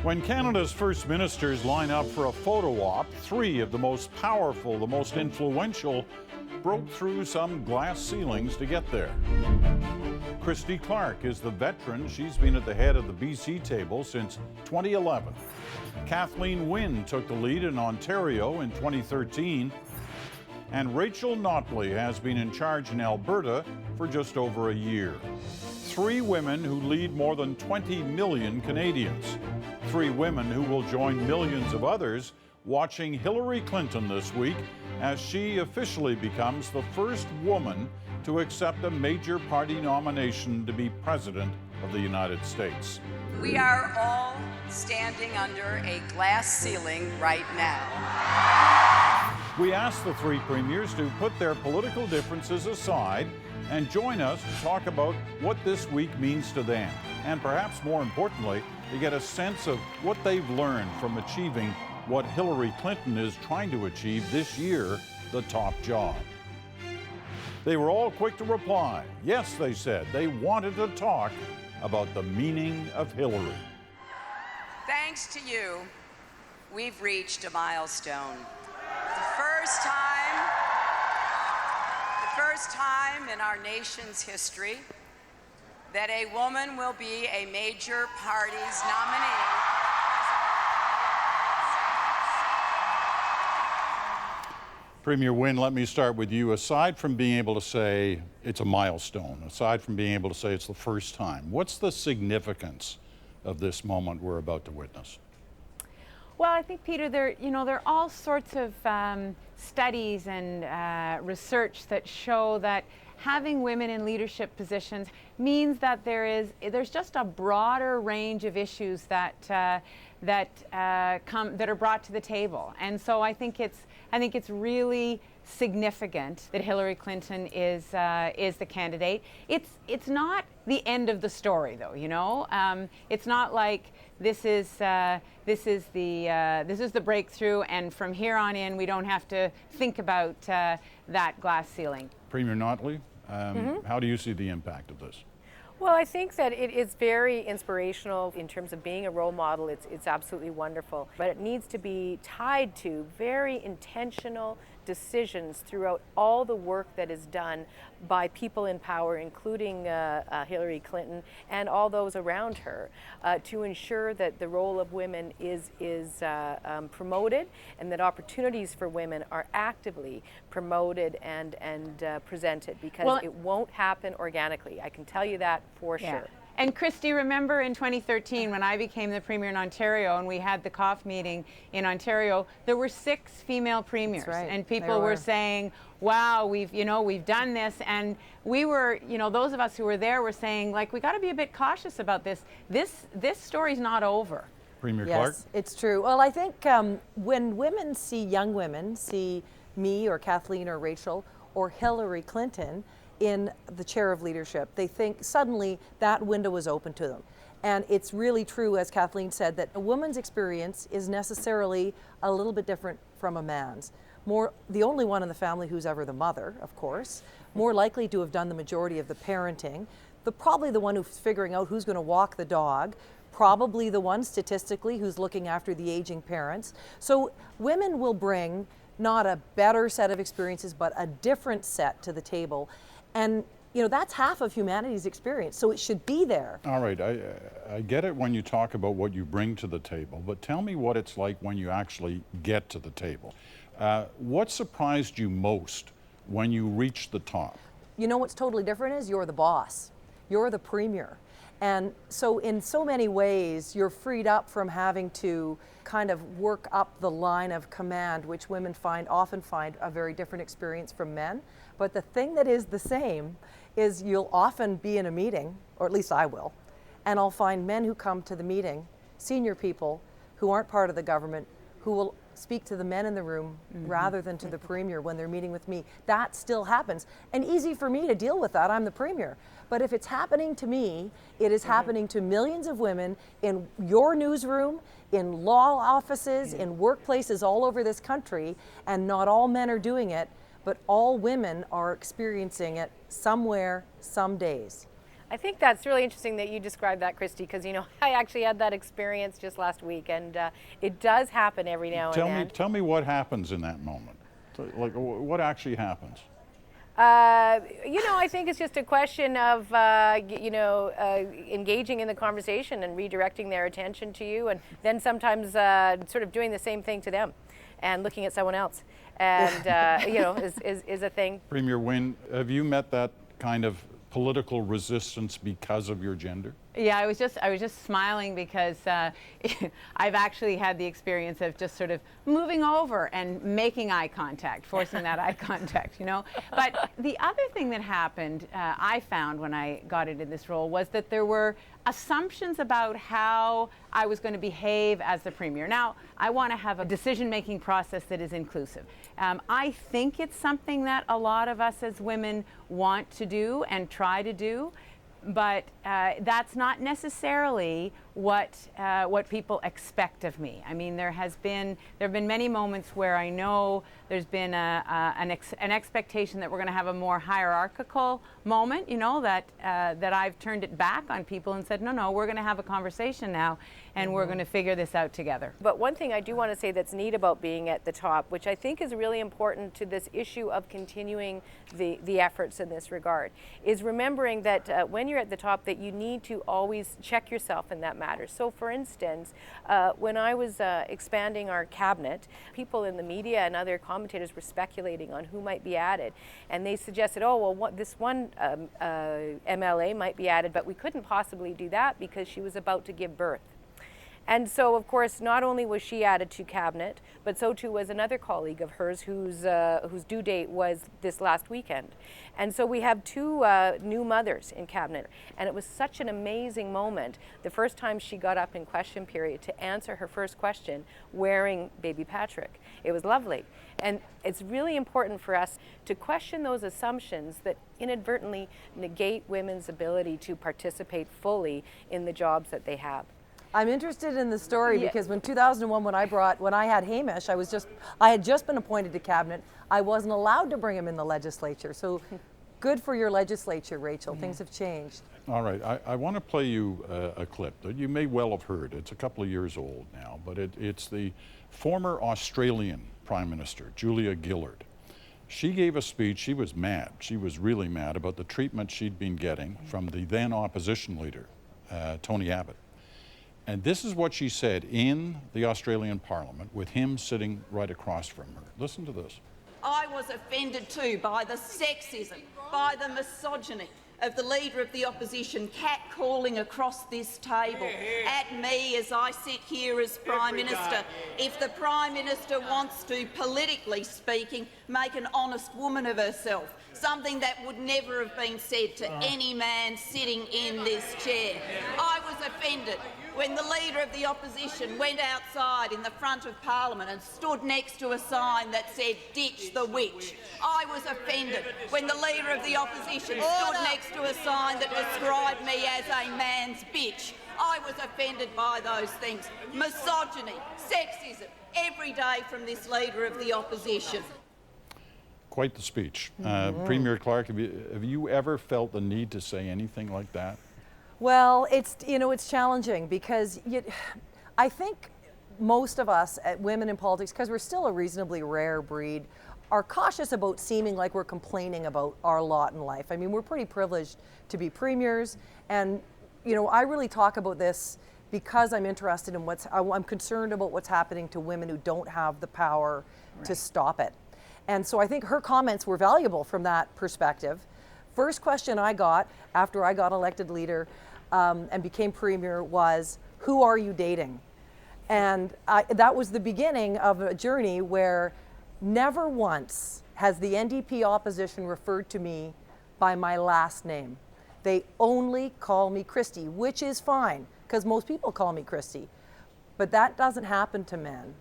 When Canada's first ministers line up for a photo op, three of the most powerful, the most influential, broke through some glass ceilings to get there. Christy Clark is the veteran. She's been at the head of the BC table since 2011. Kathleen Wynne took the lead in Ontario in 2013. And Rachel Notley has been in charge in Alberta for just over a year. Three women who lead more than 20 million Canadians. Three women who will join millions of others watching Hillary Clinton this week as she officially becomes the first woman to accept a major party nomination to be President of the United States. We are all standing under a glass ceiling right now. We asked the three premiers to put their political differences aside and join us to talk about what this week means to them, and perhaps more importantly, to get a sense of what they've learned from achieving what Hillary Clinton is trying to achieve this year, the top job. They were all quick to reply. Yes, they said, they wanted to talk about the meaning of Hillary. Thanks to you, we've reached a milestone. The first time in our nation's history that a woman will be a major party's nominee. Premier Wynne, let me start with you. Aside from being able to say it's a milestone, aside from being able to say it's the first time, what's the significance of this moment we're about to witness? Well, I think, Peter, there are all sorts of studies and research that show that having women in leadership positions means that there's just a broader range of issues that are brought to the table, and so I think it's really significant that Hillary Clinton is the candidate. It's not the end of the story, though. It's not like this is the breakthrough, and from here on in we don't have to think about that glass ceiling. Premier Notley, how do you see the impact of this? Well, I think that it is very inspirational in terms of being a role model. It's absolutely wonderful, but it needs to be tied to very intentional decisions throughout all the work that is done by people in power, including Hillary Clinton and all those around her, to ensure that the role of women is promoted and that opportunities for women are actively promoted and presented, because it won't happen organically. I can tell you that for sure. And Christy, remember in 2013 when I became the premier in Ontario and we had the COF meeting in Ontario, there were 6 female premiers. That's right. And people were saying, wow, we've done this, and we were, those of us who were there were saying, like, we got to be a bit cautious about this. This story's not over. Premier Clark? Yes, it's true. Well, I think when women young women see me or Kathleen or Rachel or Hillary Clinton in the chair of leadership, they think suddenly that window is open to them. And it's really true, as Kathleen said, that a woman's experience is necessarily a little bit different from a man's. The only one in the family who's ever the mother, of course, more likely to have done the majority of the parenting, probably the one who's figuring out who's going to walk the dog, probably the one statistically who's looking after the aging parents. So women will bring not a better set of experiences, but a different set to the table. And that's half of humanity's experience, so it should be there. All right, I get it when you talk about what you bring to the table, but tell me what it's like when you actually get to the table. What surprised you most when you reached the top? What's totally different is you're the boss. You're the premier. And so in so many ways, you're freed up from having to kind of work up the line of command, which women often find a very different experience from men. But the thing that is the same is you'll often be in a meeting, or at least I will, and I'll find men who come to the meeting, senior people who aren't part of the government, who will speak to the men in the room rather than to the premier when they're meeting with me. That still happens. And easy for me to deal with that, I'm the premier. But if it's happening to me, it is happening to millions of women in your newsroom, in law offices, in workplaces all over this country, and not all men are doing it, but all women are experiencing it somewhere, some days. I think that's really interesting that you described that, Christy, because I actually had that experience just last week, and it does happen every now and then. Tell me what happens in that moment. Like, what actually happens? I think it's just a question of, engaging in the conversation and redirecting their attention to you, and then sometimes sort of doing the same thing to them and looking at someone else, and, is a thing. Premier Wynne, have you met that kind of political resistance because of your gender? Yeah, I was just smiling because I've actually had the experience of just sort of moving over and making eye contact, forcing that eye contact, But the other thing that happened, I found when I got into this role, was that there were assumptions about how I was going to behave as the Premier. Now, I want to have a decision-making process that is inclusive. I think it's something that a lot of us as women want to do and try to do. But that's not necessarily what people expect of me. I mean, there have been many moments where I know there's been an expectation that we're going to have a more hierarchical moment. That I've turned it back on people and said, no, we're going to have a conversation now, and we're going to figure this out together. But one thing I do want to say that's neat about being at the top, which I think is really important to this issue of continuing the efforts in this regard, is remembering that when you're at the top, that you need to always check yourself in that matter. So for instance, when I was expanding our cabinet, people in the media and other commentators were speculating on who might be added, and they suggested, this one MLA might be added, but we couldn't possibly do that because she was about to give birth. And so, of course, not only was she added to cabinet, but so too was another colleague of hers whose due date was this last weekend. And so we have two new mothers in cabinet, and it was such an amazing moment the first time she got up in question period to answer her first question wearing baby Patrick. It was lovely. And it's really important for us to question those assumptions that inadvertently negate women's ability to participate fully in the jobs that they have. I'm interested in the story because when 2001, when I had Hamish, I had just been appointed to cabinet. I wasn't allowed to bring him in the legislature. So good for your legislature, Rachel. Things have changed. All right, I want to play you a clip that you may well have heard. It's a couple of years old now, but it's the former Australian Prime Minister, Julia Gillard. She gave a speech. She was mad. She was really mad about the treatment she'd been getting from the then opposition leader, Tony Abbott. And this is what she said in the Australian Parliament with him sitting right across from her. Listen to this. I was offended too by the sexism, by the misogyny of the Leader of the Opposition catcalling across this table at me as I sit here as Prime Minister. If the Prime Minister wants to, politically speaking, make an honest woman of herself, something that would never have been said to any man sitting in this chair. I was offended when the Leader of the Opposition went outside in the front of Parliament and stood next to a sign that said, "Ditch the witch." I was offended when the Leader of the Opposition stood next to a sign that described me as a man's bitch. I was offended by those things. Misogyny, sexism, every day from this Leader of the Opposition. Quite the speech. Premier Clark, have you ever felt the need to say anything like that? Well, it's challenging because I think most of us, women in politics, because we're still a reasonably rare breed, are cautious about seeming like we're complaining about our lot in life. I mean, we're pretty privileged to be premiers, and I really talk about this because I'm interested in I'm concerned about what's happening to women who don't have the power to stop it. And so I think her comments were valuable from that perspective. First question I got after I got elected leader and became premier was, who are you dating? And that was the beginning of a journey where never once has the NDP opposition referred to me by my last name. They only call me Christy, which is fine, because most people call me Christy. But that doesn't happen to men.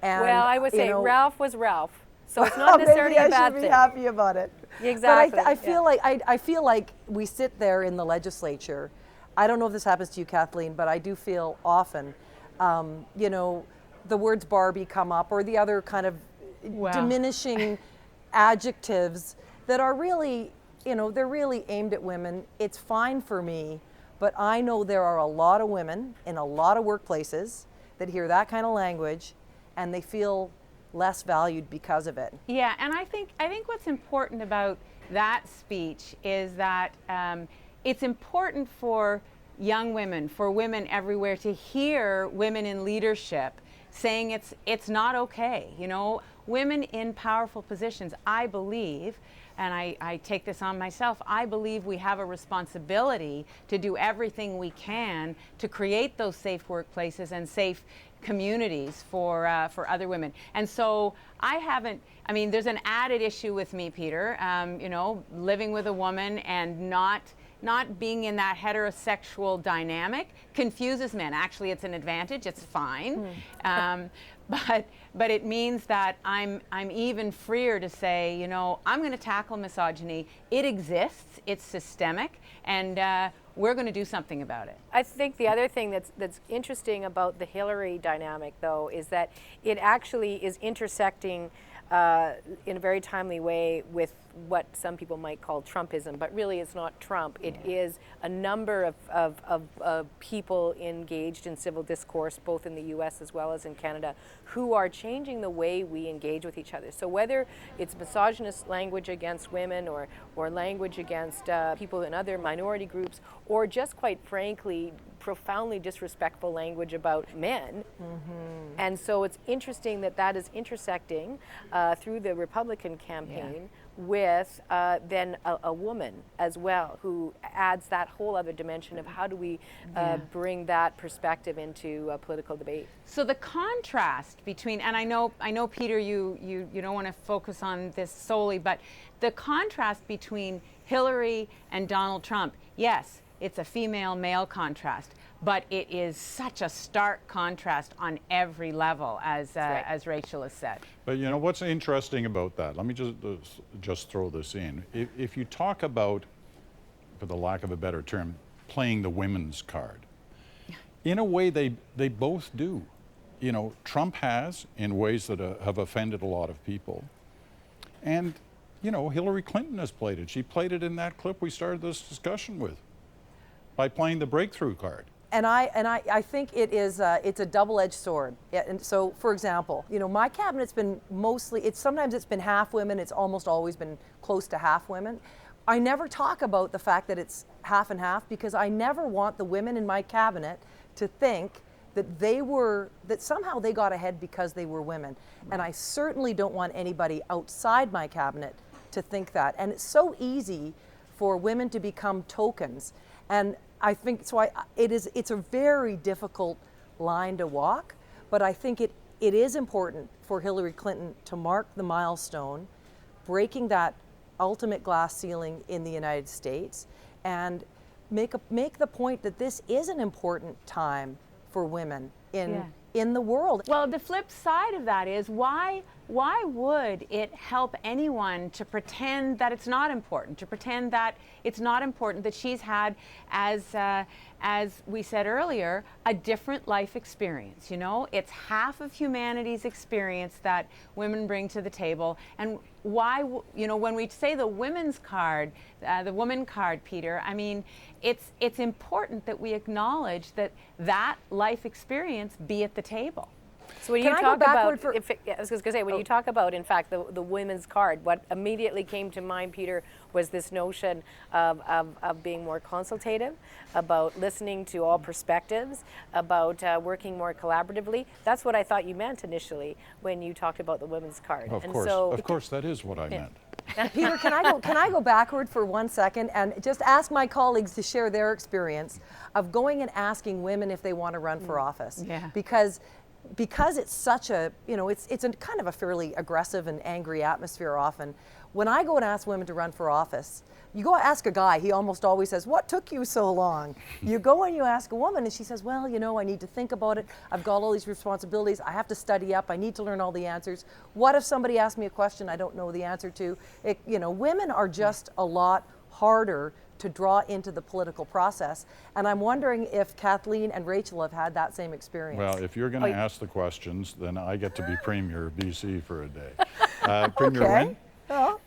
And, well, I would say Ralph was Ralph. So it's not necessarily a bad thing. Maybe I should be happy about it. Exactly. But I feel like we sit there in the legislature. I don't know if this happens to you, Kathleen, but I do feel often, the words Barbie come up, or the other kind of diminishing adjectives that are really you know, they're really aimed at women. It's fine for me, but I know there are a lot of women in a lot of workplaces that hear that kind of language and they feel less valued because of it. Yeah, and I think what's important about that speech is that it's important for young women, for women everywhere, to hear women in leadership saying it's not okay. You know, women in powerful positions, I believe, and I take this on myself, I believe we have a responsibility to do everything we can to create those safe workplaces and safe communities for other women. And so I mean, there's an added issue with me, Peter, you know, living with a woman and not being in that heterosexual dynamic confuses men. Actually, it's an advantage, it's fine. But it means that I'm even freer to say, you know, I'm going to tackle misogyny. It exists, it's systemic, and we're going to do something about it. I think the other thing that's interesting about the Hillary dynamic, though, is that it actually is intersecting in a very timely way with what some people might call Trumpism, but really it's not Trump. It is a number of people engaged in civil discourse, both in the US as well as in Canada, who are changing the way we engage with each other. So whether it's misogynist language against women or language against people in other minority groups, or just quite frankly, profoundly disrespectful language about men. And so it's interesting that that is intersecting through the Republican campaign with then a woman as well, who adds that whole other dimension of how do we bring that perspective into political debate. So the contrast between, and I know Peter, you don't want to focus on this solely, but the contrast between Hillary and Donald Trump, yes, it's a female-male contrast, but it is such a stark contrast on every level, as Rachel has said. But you know what's interesting about that? Let me just throw this in. If you talk about, for the lack of a better term, playing the women's card, in a way they both do. You know, Trump has in ways that have offended a lot of people, and you know, Hillary Clinton has played it. She played it in that clip we started this discussion with, by playing the breakthrough card. And I think it's a double-edged sword. Yeah, and so, for example, you know, my cabinet's been mostly, sometimes it's been half women, it's almost always been close to half women. I never talk about the fact that it's half and half, because I never want the women in my cabinet to think that somehow they got ahead because they were women. And I certainly don't want anybody outside my cabinet to think that. And it's so easy for women to become tokens. And I think it's a very difficult line to walk, but I think it is important for Hillary Clinton to mark the milestone, breaking that ultimate glass ceiling in the United States, and make the point that this is an important time for women in the world. Well, the flip side of that is why would it help anyone to pretend that it's not important, to pretend that it's not important that she's had, as we said earlier, a different life experience. You know, it's half of humanity's experience that women bring to the table. And why, you know, when we say the women's card, the woman card, Peter, I mean, it's important that we acknowledge that life experience be at the table. So when you talk about, I was going to say, when you talk about, in fact, the women's card, what immediately came to mind, Peter, was this notion of being more consultative, about listening to all perspectives, about working more collaboratively. That's what I thought you meant initially when you talked about the women's card. Of course, that is what I meant. Peter, can I go backward for 1 second and just ask my colleagues to share their experience of going and asking women if they want to run for office? Yeah. Because it's such a, you know, it's a kind of a fairly aggressive and angry atmosphere often. When I go and ask women to run for office, you go ask a guy, he almost always says, "What took you so long?" You go and you ask a woman and she says, "Well, you know, I need to think about it. I've got all these responsibilities. I have to study up. I need to learn all the answers. What if somebody asks me a question I don't know the answer to?" You know, women are just a lot harder to draw into the political process. And I'm wondering if Kathleen and Rachel have had that same experience. Well, if you're going to ask the questions, then I get to be Premier BC for a day. Premier Wynne? Oh.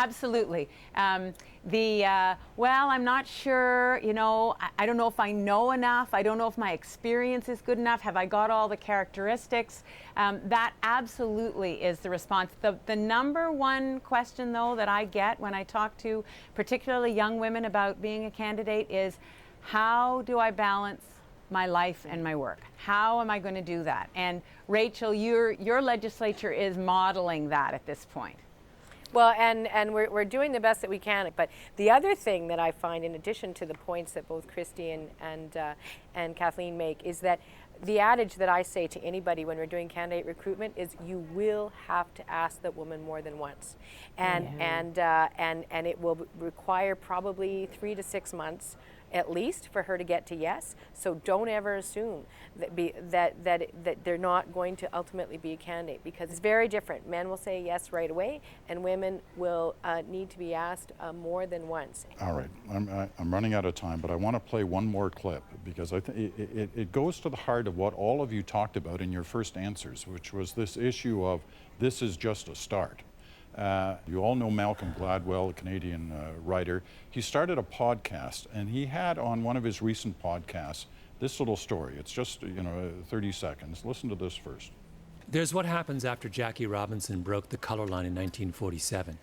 absolutely. Well, I'm not sure, I don't know if I know enough. I don't know if my experience is good enough. Have I got all the characteristics? That absolutely is the response. The number one question, though, that I get when I talk to particularly young women about being a candidate is, how do I balance my life and my work? How am I going to do that? And Rachel, your legislature is modeling that at this point. Well, and we're doing the best that we can. But the other thing that I find, in addition to the points that both Christy and Kathleen make, is that the adage that I say to anybody when we're doing candidate recruitment is, you will have to ask that woman more than once, and it will require probably 3 to 6 months at least for her to get to yes. So don't ever assume that they're not going to ultimately be a candidate, because it's very different. Men will say yes right away, and women will need to be asked more than once. All right, I'm running out of time, but I want to play one more clip, because I think it goes to the heart of what all of you talked about in your first answers, which was this issue of this is just a start. You all know Malcolm Gladwell, a Canadian writer. He started a podcast, and he had on one of his recent podcasts this little story. It's just 30 seconds. Listen to this first. There's what happens after Jackie Robinson broke the color line in 1947,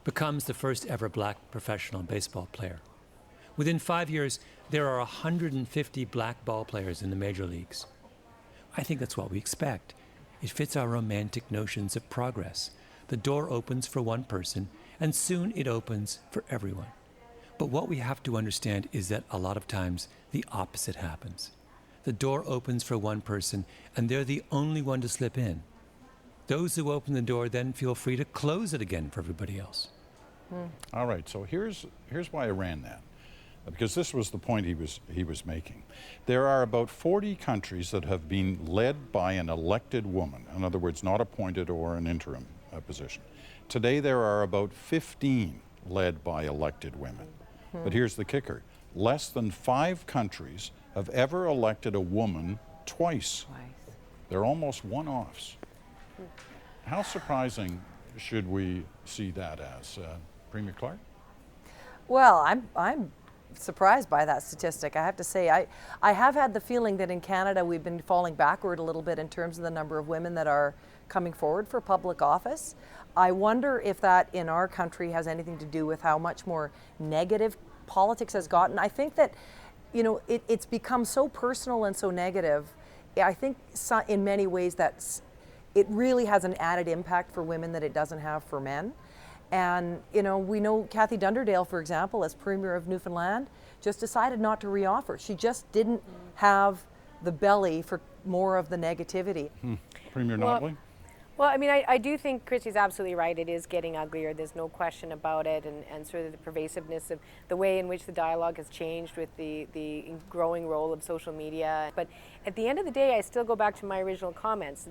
becomes the first ever black professional baseball player. Within 5 years, there are 150 black ball players in the major leagues. I think that's what we expect. It fits our romantic notions of progress. The door opens for one person, and soon it opens for everyone. But what we have to understand is that a lot of times the opposite happens. The door opens for one person, and they're the only one to slip in. Those who open the door then feel free to close it again for everybody else. All right, so here's why I ran that, because this was the point he was making. There are about 40 countries that have been led by an elected woman, in other words, not appointed or an interim position. Today there are about 15 led by elected women. But here's the kicker. Less than 5 countries have ever elected a woman twice. They're almost one-offs. How surprising should we see that as, Premier Clark? Well, I'm surprised by that statistic. I have to say, I have had the feeling that in Canada we've been falling backward a little bit in terms of the number of women that are coming forward for public office. I wonder if that in our country has anything to do with how much more negative politics has gotten. I think that, it's become so personal and so negative. I think in many ways it really has an added impact for women that it doesn't have for men. And, we know Kathy Dunderdale, for example, as Premier of Newfoundland, just decided not to reoffer. She just didn't have the belly for more of the negativity. Premier Notley? Well, I mean, I do think Christy's absolutely right. It is getting uglier. There's no question about it, and sort of the pervasiveness of the way in which the dialogue has changed with the growing role of social media. But at the end of the day, I still go back to my original comments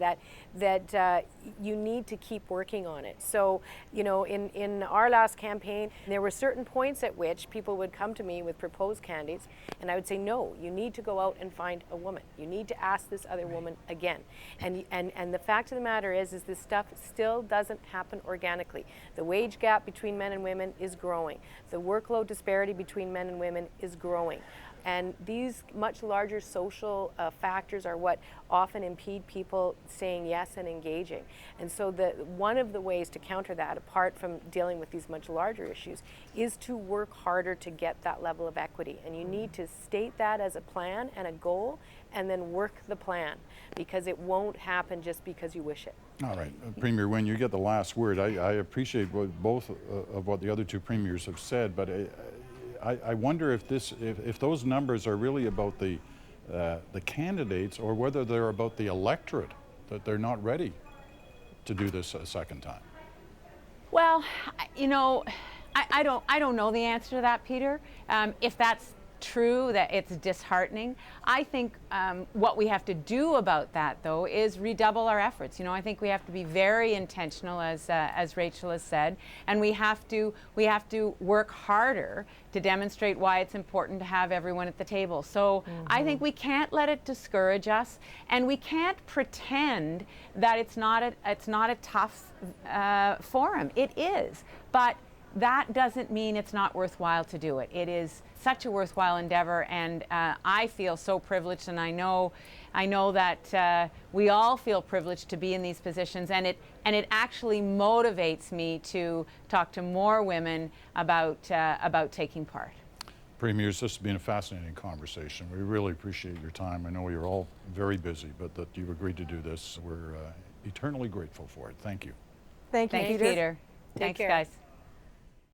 that you need to keep working on it. So, in our last campaign, there were certain points at which people would come to me with proposed candidates, and I would say, no, you need to go out and find a woman. You need to ask this other woman again. And the fact of the matter is this stuff still doesn't happen organically. The wage gap between men and women is growing. The workload disparity between men and women is growing. And these much larger social factors are what often impede people saying yes and engaging. And so one of the ways to counter that, apart from dealing with these much larger issues, is to work harder to get that level of equity. And you need to state that as a plan and a goal, and then work the plan, because it won't happen just because you wish it. All right, Premier Wynne, you get the last word. I appreciate both of what the other two premiers have said, but I wonder if those numbers are really about the candidates, or whether they're about the electorate, that they're not ready to do this a second time. Well, I don't know the answer to that, Peter. If that's true, that it's disheartening. I think what we have to do about that, though, is redouble our efforts. I think we have to be very intentional, as Rachel has said, and we have to work harder to demonstrate why it's important to have everyone at the table. So I think we can't let it discourage us, and we can't pretend that it's not a tough forum. It is, but that doesn't mean it's not worthwhile to do it. It is such a worthwhile endeavor, and I feel so privileged, and I know that we all feel privileged to be in these positions, and it actually motivates me to talk to more women about taking part. Premiers, this has been a fascinating conversation. We really appreciate your time. I know you're all very busy, but that you've agreed to do this, we're eternally grateful for it. Thank you. Thank you, Thanks, Peter. Peter. Take Thanks, care. guys.